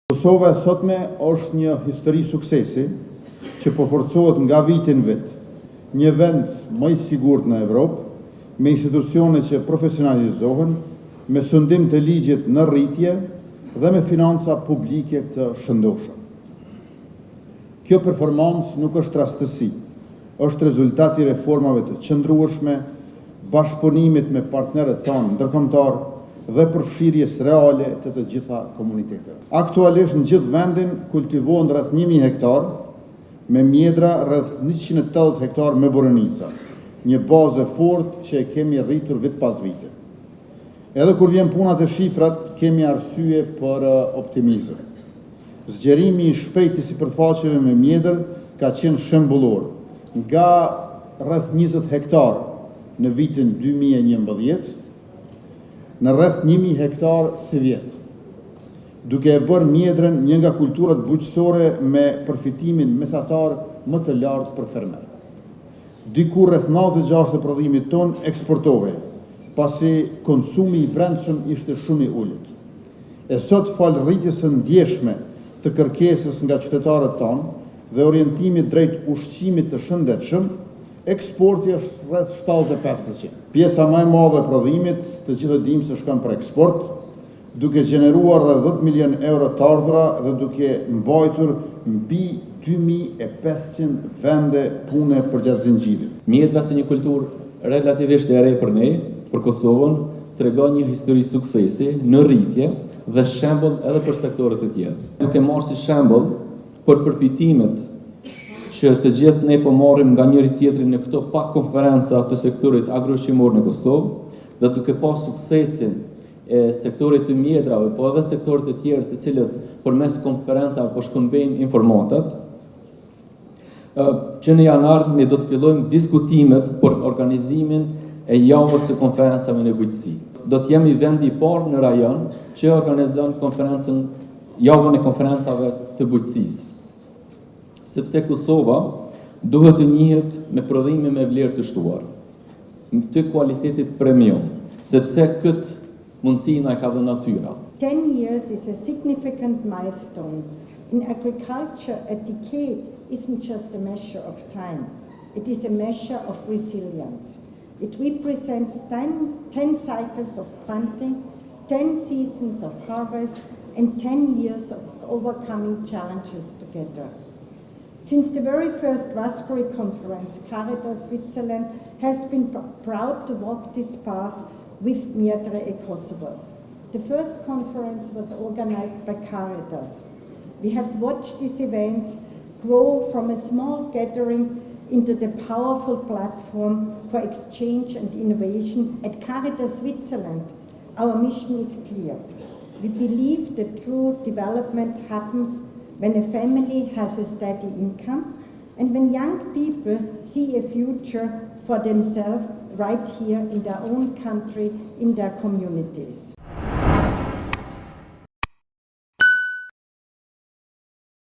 Kosova e sotme është një histori suksesi që po forcohet nga vit në vit. Një vend më i sigurt në Evropë, me institucione që profesionalizohen, me sundim të ligjit në rritje dhe me financa publike të shëndoshme. Kjo performancë nuk është rastësi, është rezultati i reformave të qëndrueshme, bashkëpunimit me partnerët tanë ndërkombëtar dhe përfshirjes reale të gjitha komuniteteve. Aktualisht në gjithë vendin kultivohen rreth 1000 hektar, me mjedra rreth 180 hektar me borenica, një bazë e fortë që e kemi rritur vit pas viti. Edhe kur vjen puna te shifrat, kemi arsye për optimizëm. Zgjerimi i shpejtë i sipërfaqeve me mjedër ka qenë shembullor, nga rreth 20 hektar në vitin 2011 në rreth 1000 hektar si vjet, duke e bërë mjedrën një nga kulturat bujqësore me përfitimin mesatar më të lartë për fermerët. Diku rreth 96% e prodhimit ton eksportohej, pasi konsumi i brendshëm ishte shumë i ulët. E sot fal rritjes së ndjeshme të kërkesës nga qytetarët tanë dhe orientimit drejt ushqimit të shëndetshëm, eksporti është rreth 75%. Pjesa më e madhe e prodhimit të gjithë dimë se shkon për eksport, duke gjeneruar rreth 10 milion euro të ardhra dhe duke mbajtur mbi 2500 vende pune përgjatë zinxhirit. Mjedra si një kulturë relativisht e re për ne, për Kosovën, tregon një histori suksesi në rritje dhe shembull edhe për sektorët e tjerë. Duke marrë si shembull për përfitimet që të gjithë ne po marrim nga njëri tjetri në këto pak konferenca të sektorit agroshqimor në Kosovë dhe duke pas suksesin e sektorit të mjedrave, po edhe sektorit të tjerë të cilët përmes konferencave po shkëmbejnë informatat, që në janar ne do të fillojmë diskutimet për organizimin e javës së konferencave në bujqësi. Do të jemi vendi i parë në rajon që organizon javën e konferencave të bujqësisë. Sepse Kosova duhet të njihet me prodhime me vlerë të shtuar, të kualitetit premium, sepse këtë mundësi na ka dhënë natyra. 10 years is a significant milestone. In agriculture, a decade isn't just a measure of time. It is a measure of resilience. It represents 10 cycles of planting, 10 seasons of harvest, and 10 years of overcoming challenges together. Since the very first Raspberry Conference, Caritas Switzerland has been proud to walk this path with Mjedre e Kosovës. The first conference was organized by Caritas. We have watched this event grow from a small gathering into the powerful platform for exchange and innovation at Caritas Switzerland. Our mission is clear. We believe that true development happens when a family has a steady income and when young people see a future for themselves right here in their own country, in their communities.